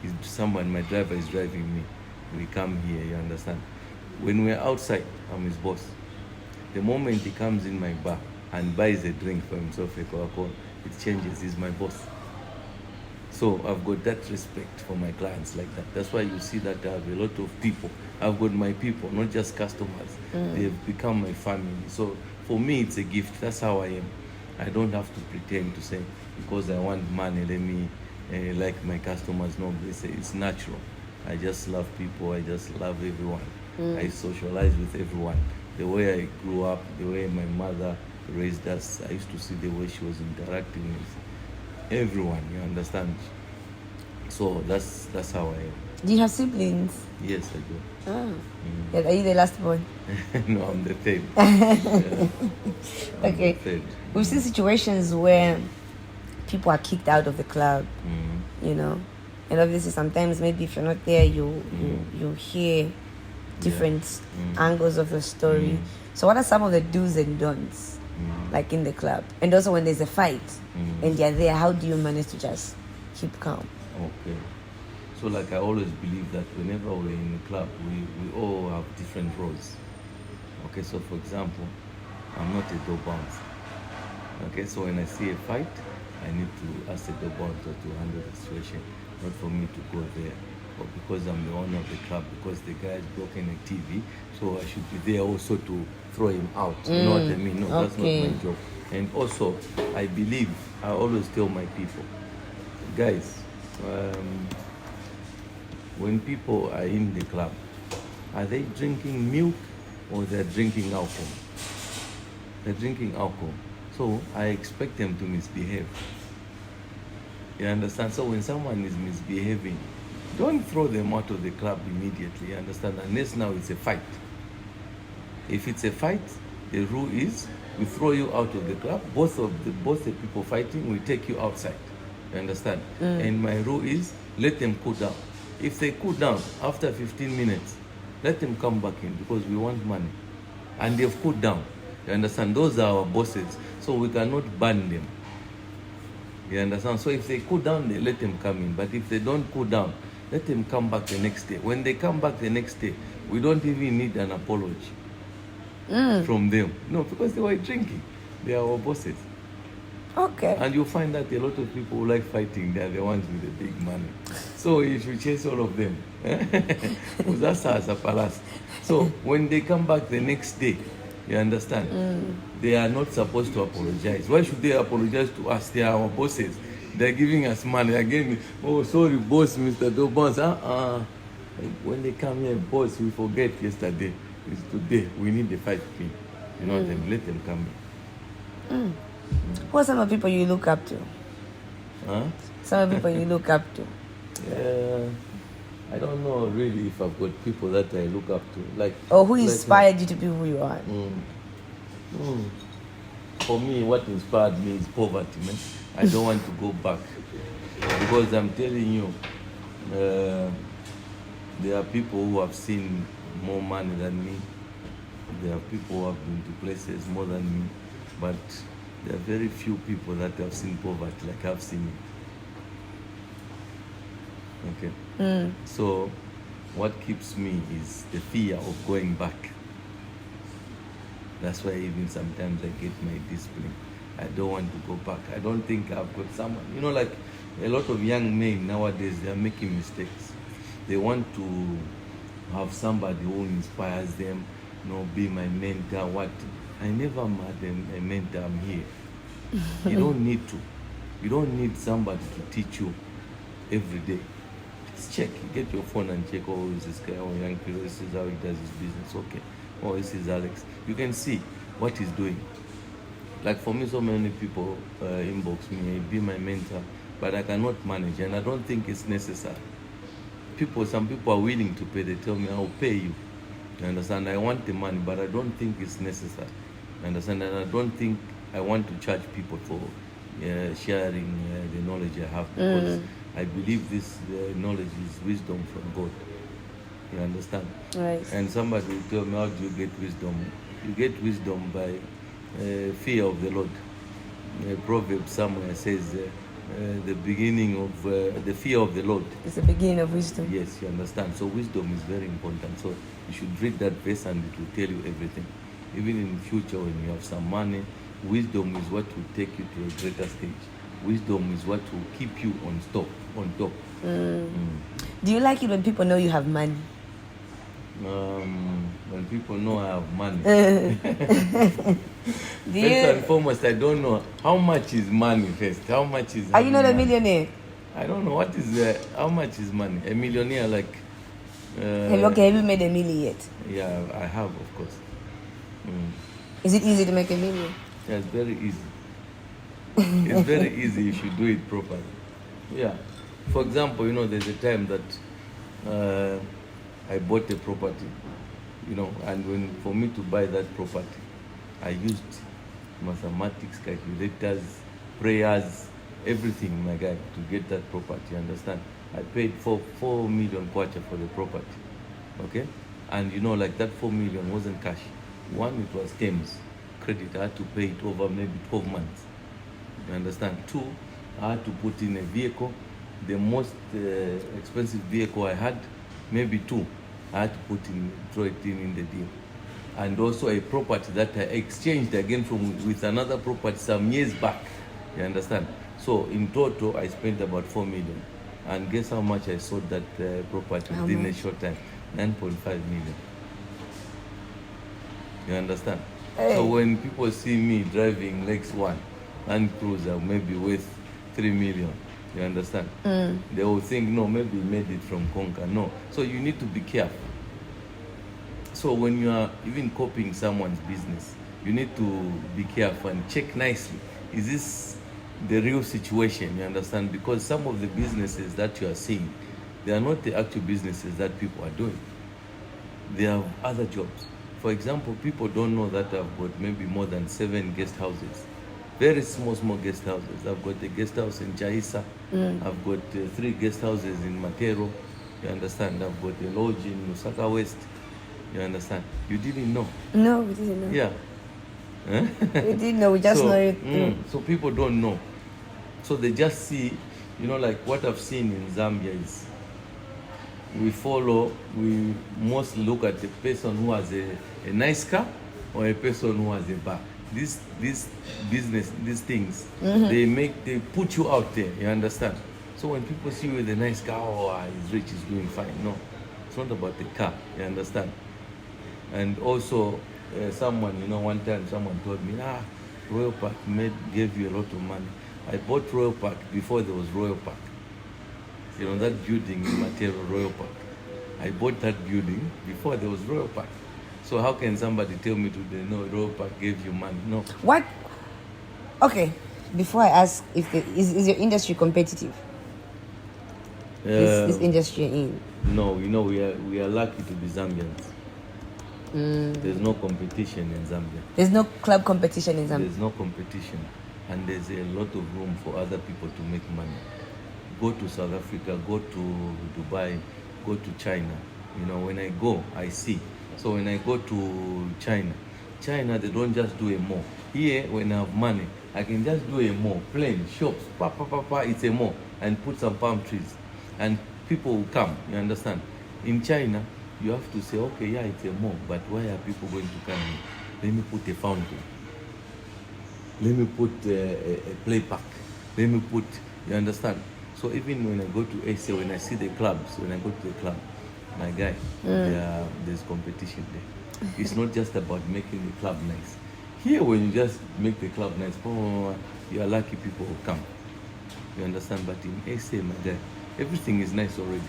my driver is driving me. We come here, you understand? When we're outside, I'm his boss. The moment he comes in my bar and buys a drink for himself, a Coca-Cola, it changes. He's my boss. So I've got that respect for my clients like that. That's why you see that I have a lot of people. I've got my people, not just customers. They've become my family. So for me, it's a gift. That's how I am. I don't have to pretend to say, because I want money, let me like my customers. No, they say it's natural. I just love people. I just love everyone. I socialize with everyone. The way I grew up, the way my mother raised us, I used to see the way she was interacting with everyone, you understand? So that's how I am. Do you have siblings? Yes, I do. Yeah, are you the last one? No, I'm the third. Okay. The third. We've seen situations where people are kicked out of the club, you know, and obviously sometimes maybe if you're not there, you hear different angles of the story. So what are some of the do's and don'ts, like in the club? And also when there's a fight and you're there, how do you manage to just keep calm? Okay. So like I always believe that whenever we're in a club, we all have different roles. Okay, so for example, I'm not a door bouncer. Okay, so when I see a fight, I need to ask the door bouncer to handle the situation, not for me to go there or because I'm the owner of the club, because the guy has broken a TV, so I should be there also to throw him out. You know what I mean? No, that's not my job. And also, I believe, I always tell my people, guys, when people are in the club, are they drinking milk or they're drinking alcohol? They're drinking alcohol. So I expect them to misbehave. You understand? So when someone is misbehaving, don't throw them out of the club immediately, you understand? Unless now it's a fight. If it's a fight, the rule is we throw you out of the club. Both the people fighting, we take you outside. You understand? And my rule is let them cool down. If they cool down after 15 minutes, let them come back in because we want money. And they've cooled down. You understand? Those are our bosses. So we cannot ban them. You understand? So if they cool down, they let them come in. But if they don't cool down, let them come back the next day. When they come back the next day, we don't even need an apology from them. No, because they were drinking. They are our bosses. Okay. And you'll find that a lot of people who like fighting, they're the ones with the big money. So you should chase all of them. Because that's as a palace. So when they come back the next day, you understand? They are not supposed to apologize. Why should they apologize to us? They are our bosses. They're giving us money. Again, oh, sorry, boss, Mr. Dobons. When they come here, boss, we forget yesterday. It's today. We need the 5P. You know them. Let them come in. Who are some of the people you look up to? Some of the people you look up to? I don't know really if I've got people that I look up to. Or who inspired you to be who you are? For me, what inspired me is poverty, man. I don't want to go back. Because I'm telling you, there are people who have seen more money than me. There are people who have been to places more than me. But there are very few people that have seen poverty like I've seen it. Okay? So what keeps me is the fear of going back. That's why even sometimes I get my discipline. I don't want to go back. I don't think I've got someone. You know, like a lot of young men nowadays, they are making mistakes. They want to have somebody who inspires them, you know, be my mentor. What? I never had a mentor. I'm here. You don't need to. You don't need somebody to teach you every day. Just check. Get your phone and check, oh, is this guy, oh, young people, this is how he does his business. Okay. Oh, this is Alex. You can see what he's doing. Like for me, so many people inbox me, be my mentor, but I cannot manage, and I don't think it's necessary. Some people are willing to pay. They tell me, I'll pay you. You understand? I want the money, but I don't think it's necessary. You understand? And I don't think I want to charge people for sharing the knowledge I have, because I believe this knowledge is wisdom from God. You understand? Right. And somebody will tell me, how do you get wisdom? You get wisdom by fear of the Lord. Proverbs somewhere says, the beginning of the fear of the Lord. It's the beginning of wisdom. Yes, you understand. So wisdom is very important. So you should read that verse and it will tell you everything. Even in the future when you have some money, wisdom is what will take you to a greater stage. Wisdom is what will keep you on top. Do you like it when people know you have money? When people know I have money. First and foremost, I don't know how much is money first. How much is Are you not a money? millionaire? I don't know what is how much is money. A millionaire, like Have you made a million yet? yeah, I have, of course. Is it easy to make a million? Yeah, it's very easy. It's very easy if you do it properly. Yeah. For example, you know, there's a time that I bought a property, you know, and for me to buy that property, I used mathematics, calculators, prayers, everything, my guy, to get that property, you understand? I paid 4 million kwacha for the property, okay? And you know, like that 4 million wasn't cash. One, it was terms, credit. I had to pay it over maybe 12 months, you understand? Two, I had to put in a vehicle, the most expensive vehicle I had, maybe 2. I had to throw it in the deal. And also a property that I exchanged again with another property some years back. You understand? So in total, I spent about 4 million. And guess how much I sold that property How within a much? short time? 9.5 million. You understand? Hey. So when people see me driving Lex 1 Land Cruiser, maybe worth 3 million, you understand? They will think, no, maybe he made it from Konka. No. So you need to be careful. So when you are even copying someone's business, you need to be careful and check nicely. Is this the real situation? You understand? Because some of the businesses that you are seeing, they are not the actual businesses that people are doing. They have other jobs. For example, people don't know that I've got maybe more than 7 guest houses. Very small guest houses. I've got a guest house in Chaisa. I've got 3 guest houses in Matero. You understand? I've got a lodge in Lusaka West. You understand? You didn't know. No, we didn't know. Yeah. We didn't know. We just know it. So people don't know. So they just see, like what I've seen in Zambia is we mostly look at the person who has a nice car or a person who has a bar. This business, these things, they put you out there, you understand? So when people see you with a nice car, he's rich, he's doing fine. No, it's not about the car, you understand? And also, someone, one time someone told me, Royal Park gave you a lot of money. I bought Royal Park before there was Royal Park. That building in Matero, Royal Park. I bought that building before there was Royal Park. So how can somebody tell me today, no, Royal Park gave you money? No. What? Okay, before I ask, is your industry competitive? This industry you're in? No, we are lucky to be Zambians. There's no competition in Zambia. There's no club competition in Zambia? There's no competition. And there's a lot of room for other people to make money. Go to South Africa, go to Dubai, go to China. When I go, I see. So when I go to China, they don't just do a mall. Here, when I have money, I can just do a mall, plain, shops, it's a mall, and put some palm trees. And people will come, you understand? In China, you have to say, okay, yeah, it's a mall, but why are people going to come here? Let me put a fountain. Let me put a play park. Let me put, you understand? So even when I go to Asia, when I see the clubs, when I go to the club, my guy, there's competition there. It's not just about making the club nice. Here, when you just make the club nice, you are lucky people will come. You understand? But in Asia, my guy, everything is nice already.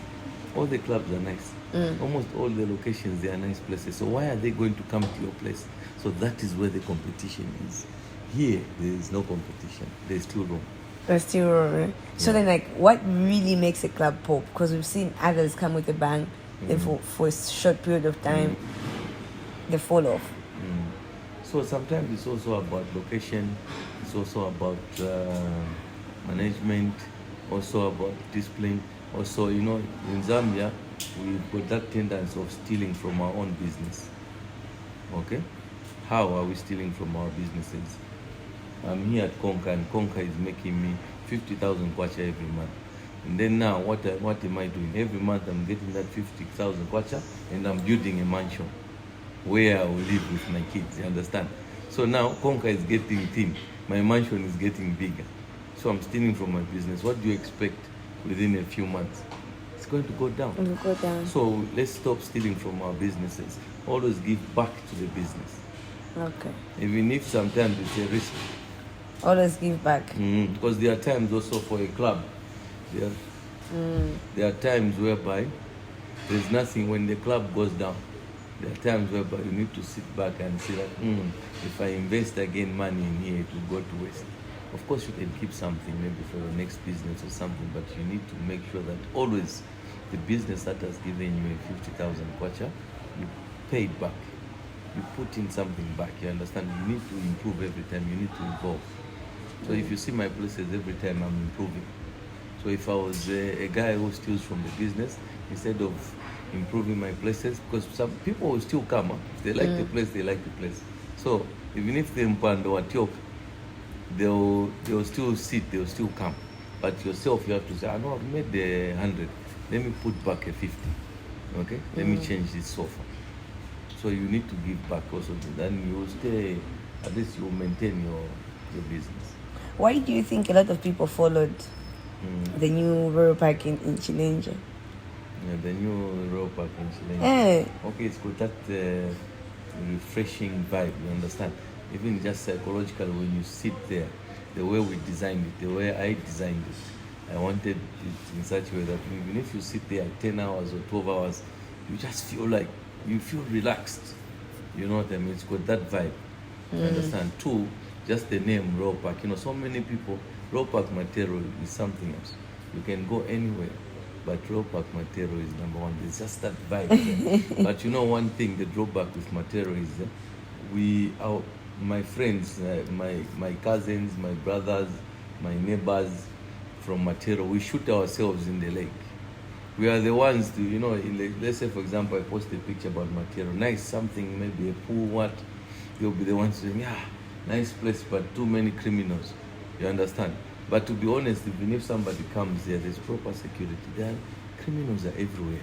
All the clubs are nice. Almost all the locations, they are nice places. So why are they going to come to your place? So that is where the competition is. Here, there is no competition. There's still room. There's still room, right? So then, what really makes a club pop? Because we've seen others come with a bang, then for a short period of time, they fall off. So sometimes it's also about location. It's also about management. Also about discipline. Also, in Zambia, we've got that tendency of stealing from our own business. Okay? How are we stealing from our businesses? I'm here at Konka, and Konka is making me 50,000 kwacha every month. And then now, what am I doing? Every month I'm getting that 50,000 kwacha, and I'm building a mansion where I will live with my kids, you understand? So now, Konka is getting thin. My mansion is getting bigger. So I'm stealing from my business. What do you expect within a few months? It's going to go down. It will go down. So let's stop stealing from our businesses. Always give back to the business. Okay. Even if sometimes it's a risk. Always give back. Because there are times also for a club. There are times whereby there's nothing when the club goes down. There are times whereby you need to sit back and see that if I invest again money in here, it will go to waste. Of course, you can keep something maybe for your next business or something, but you need to make sure that always the business that has given you a 50,000 kwacha, you pay it back. You put in something back, you understand? You need to improve every time, you need to evolve. So if you see my places, every time I'm improving. So if I was a guy who steals from the business, instead of improving my places, because some people will still come, if they like the place, they like the place. So even if they mpando or tiok, they'll still sit, they'll still come. But yourself, you have to say, I know I've made the 100, let me put back a 50. Okay? Let me change this sofa. So you need to give back also, then you will stay, at least you will maintain your business. Why do you think a lot of people followed the new rural park in Chilenje. Yeah, the new rural park in Chile. Okay, it's got that refreshing vibe, you understand? Even just psychological, when you sit there, the way we designed it, the way I designed it, I wanted it in such a way that even if you sit there 10 hours or 12 hours, you just feel like, you feel relaxed. You know what I mean? It's got that vibe. You understand? Two, just the name Raw Park. You know, so many people, Raw Park Matero is something else. You can go anywhere, but Raw Park Matero is number one. There's just that vibe there. But you know one thing, the drawback with Matero is my friends, my cousins, my brothers, my neighbors from Matero, we shoot ourselves in the lake. We are the ones to, you know, let's say for example, I post a picture about Matero, nice something, maybe a pool, what, they'll be the ones saying, yeah, nice place, but too many criminals. You understand? But to be honest, even if somebody comes there, there's proper security. Criminals are everywhere.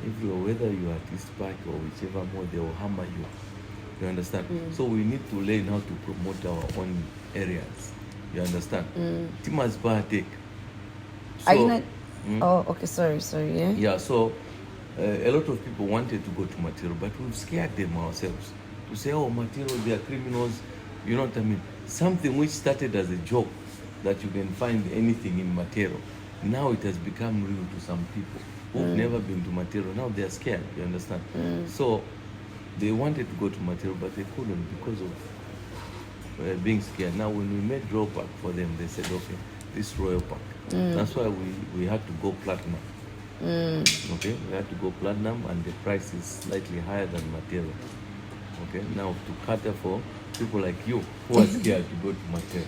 Everywhere, whether you are at East Park or whichever mall, they will hammer you. You understand? So we need to learn how to promote our own areas. You understand? Timas Bahatek. Are you not? Oh, okay, sorry, yeah? Yeah, so a lot of people wanted to go to Matero, but we've scared them ourselves. To say, oh, Matero, they are criminals. You know what I mean? Something which started as a joke, that you can find anything in Matero. Now it has become real to some people who've never been to Matero. Now they are scared, you understand? So they wanted to go to Matero, but they couldn't because of being scared. Now when we made Royal Park for them, they said, okay, this Royal Park. That's why we had to go platinum. Okay, we had to go platinum, and the price is slightly higher than Matero. Okay, now to cater for people like you who are scared to go to Matero.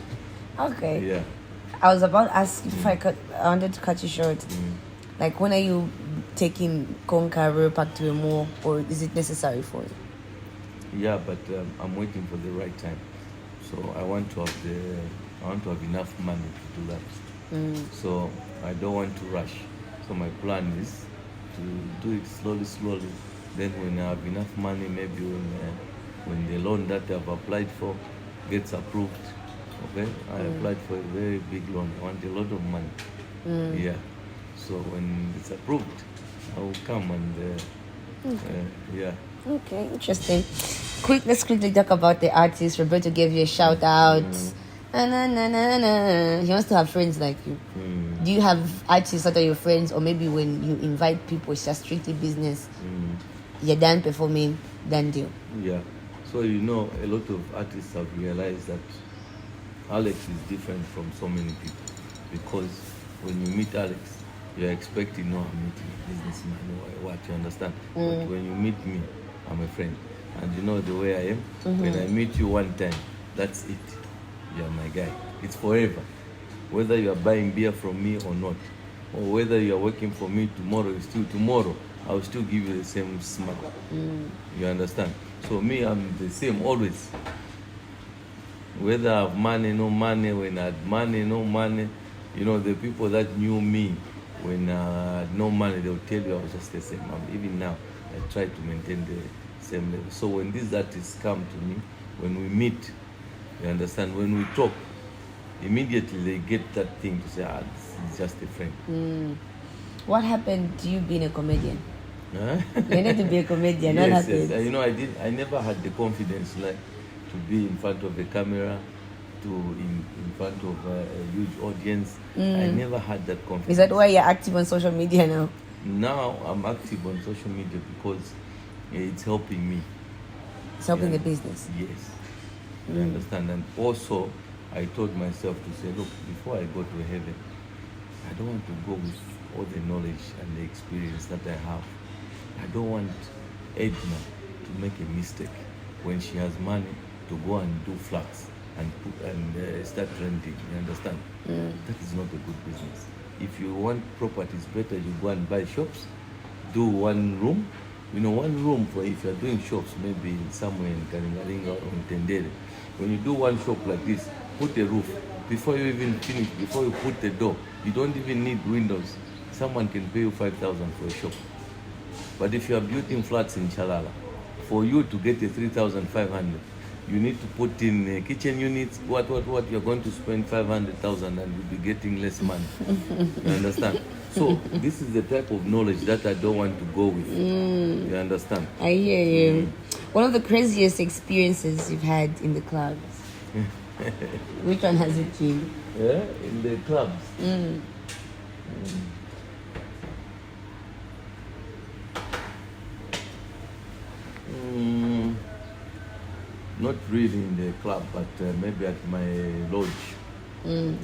Okay. Yeah. I was about to ask if I wanted to cut you short. Like, when are you taking Konka Rural Park to a mall, or is it necessary for you? Yeah, but I'm waiting for the right time. So I want to have enough money to do that. So I don't want to rush. So my plan is to do it slowly. Then when I have enough money, maybe when the loan that I've applied for gets approved, okay? I applied for a very big loan. I want a lot of money. Yeah. So when it's approved, I will come and yeah. Okay, interesting. Let's quickly talk about the artist. Roberto gave you a shout out. He wants to have friends like you. Do you have artists that are your friends, or maybe when you invite people, it's just strictly business? You're done performing, done deal. Yeah. So you know, a lot of artists have realized that Alex is different from so many people, because when you meet Alex, you're expecting, no, I'm meeting a businessman or what, you understand? But when you meet me, I'm a friend. And you know the way I am? When I meet you one time, that's it. You're my guy. It's forever. Whether you are buying beer from me or not, or whether you are working for me tomorrow, it's still tomorrow. I will still give you the same smile. You understand? So me, I'm the same always. Whether I have money, no money, when I had money, no money. You know, the people that knew me when I had no money, they'll tell you I was just the same. Even now, I try to maintain the same level. So when these artists come to me, when we meet, you understand, when we talk, immediately they get that thing to say, this is just a friend. What happened to you being a comedian? Huh? You wanted to be a comedian. What happened? Yes. You know, I never had the confidence like to be in front of the camera, in front of a huge audience. I never had that confidence. Is that why you're active on social media now? Now I'm active on social media because it's helping me. It's helping the business. Yes. You understand? And also, I told myself to say, look, before I go to heaven, I don't want to go with all the knowledge and the experience that I have. I don't want Edna to make a mistake when she has money to go and do flats and start renting. You understand? That is not a good business. If you want properties, better you go and buy shops, do one room. You know, one room for if you're doing shops, maybe somewhere in Karingaringa or in Tendere. When you do one shop like this, put a roof. Before you even finish, before you put the door, you don't even need windows. Someone can pay you 5,000 for a shop. But if you are building flats in Chalala, for you to get a 3,500, you need to put in kitchen units, what, you're going to spend 500,000 and you'll be getting less money. You understand? So this is the type of knowledge that I don't want to go with. You understand? I hear you. One of the craziest experiences you've had in the clubs. Which one has it been? Yeah, in the clubs. Not really in the club, but maybe at my lodge. In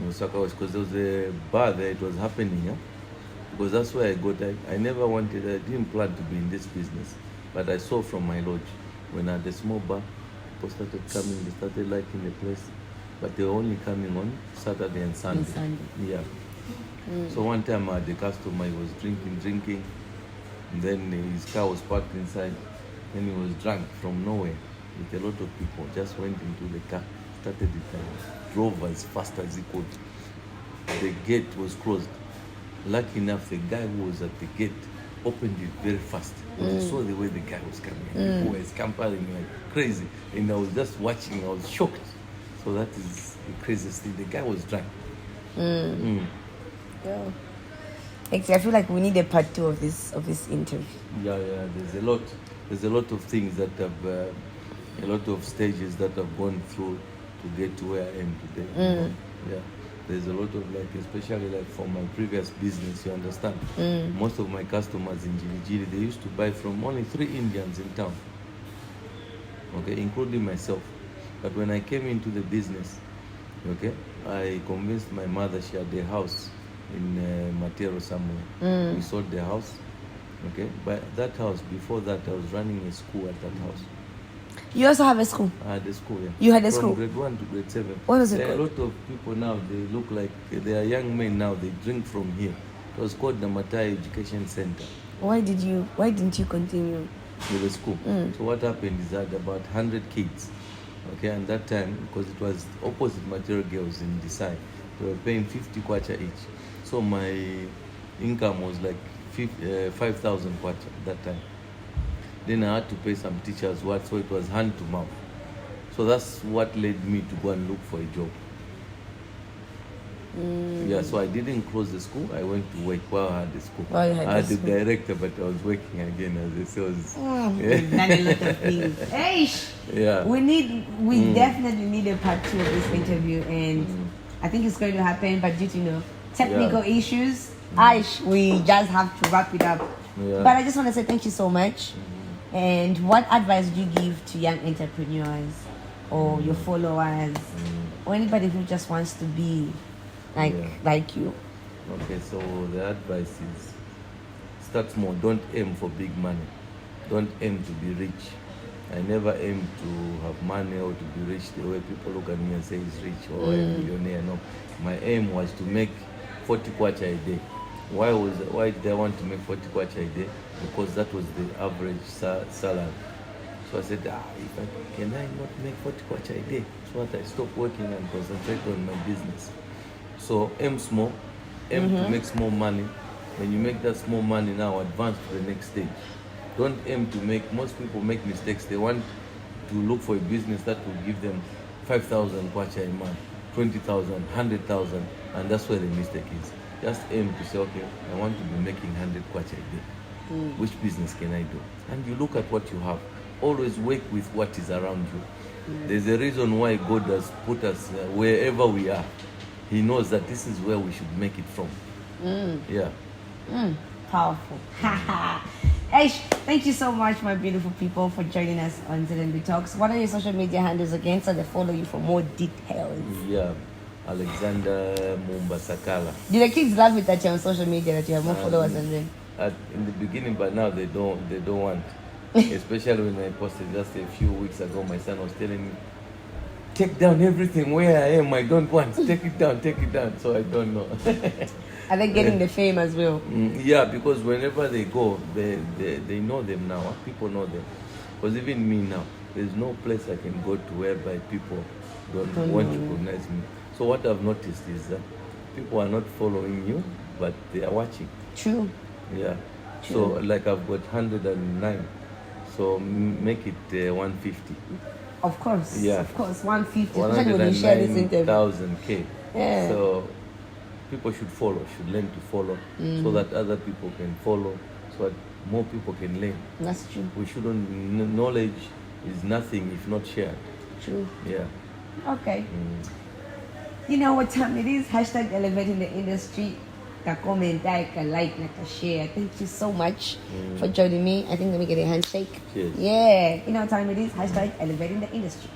Lusaka, because there was a bar there, it was happening, yeah? Because that's where I got, I never wanted, I didn't plan to be in this business, but I saw from my lodge, when I had a small bar, people started coming, they started liking the place, but they were only coming on Saturday and Sunday. Yeah. So one time I had a customer, he was drinking, and then his car was parked inside, and he was drunk from nowhere with a lot of people, just went into the car, started it, drove as fast as he could. The gate was closed. Lucky enough, the guy who was at the gate opened it very fast. Because he saw the way the guy was coming. People were scampering like crazy. And I was just watching, I was shocked. So that is the craziest thing. The guy was drunk. Yeah. Actually, I feel like we need a part 2 of this interview. Yeah. There's a lot of things that have, a lot of stages that I've gone through to get to where I am today. Yeah. There's a lot of especially for my previous business, you understand? Most of my customers in Jili, they used to buy from only 3 Indians in town. Okay, including myself. But when I came into the business, okay, I convinced my mother, she had a house in Matero somewhere. We sold the house, okay? But that house, before that, I was running a school at that house. You also have a school? I had a school, yeah. You had a school? From grade 1 to grade 7. What was it called? There are a lot of people now, they look like, they are young men now, they drink from here. It was called the Matero Education Center. Why didn't you continue? With the school. So what happened is that about 100 kids, okay, and that time, because it was opposite material girls in Desai, they were paying 50 kwacha each. So my income was like 5,000 kwacha that time. Then I had to pay some teachers what, so it was hand to mouth. So that's what led me to go and look for a job. Yeah, so I didn't close the school. I went to work while I had the school. I had the director, but I was working again as a sales. We've done a lot of things. Hey, yeah. We definitely need a part 2 of this interview, and I think it's going to happen, but due to technical issues, we just have to wrap it up. Yeah. But I just want to say thank you so much. And what advice do you give to young entrepreneurs or your followers or anybody who just wants to be like you? Okay, so the advice is start small. Don't aim for big money. Don't aim to be rich. I never aim to have money or to be rich the way people look at me and say he's rich or a millionaire. No, my aim was to make 40 kwacha a day. Why did I want to make 40 kwacha a day? Because that was the average salary. So I said, can I not make 40 kwacha a day? So I stopped working and concentrate on my business. So aim small, aim to make small money. When you make that small money now, advance to the next stage. Don't aim to most people make mistakes. They want to look for a business that will give them 5,000 kwacha a month, 20,000, 100,000, and that's where the mistake is. Just aim to say, okay, I want to be making 100 kwacha a day. Which business can I do? And you look at what you have. Always work with what is around you. There's a reason why God has put us wherever we are. He knows that this is where we should make it from. Yeah. Powerful. Eish, thank you so much, my beautiful people, for joining us on ZMB Talks. What are your social media handles again so they follow you for more details? Yeah. Alexander Mumba Sakala. Do the kids love it that you're on social media, that you have more followers than them? In the beginning, but now they don't want. Especially when I posted just a few weeks ago, my son was telling me, take down everything where I am, I don't want. Take it down. So I don't know. Are they getting the fame as well? Yeah, because whenever they go, they know them now. People know them. Because even me now, there's no place I can go to whereby people don't want to recognize me. So what I've noticed is that people are not following you, but they are watching. True. Yeah. True. So like I've got 109 So make it 150. Of course. Yeah. Of course. 150. Especially when you share this interview. 109,000K. Yeah. So people should follow, should learn to follow, so that other people can follow, so that more people can learn. That's true. We shouldn't, knowledge is nothing if not shared. True. Yeah. Okay. You know what time it is? Hashtag elevating the industry. Ka comment, ka like, ka share. Thank you so much for joining me. I think let me get a handshake. Cheers. Yeah. You know what time it is? Hashtag elevating the industry.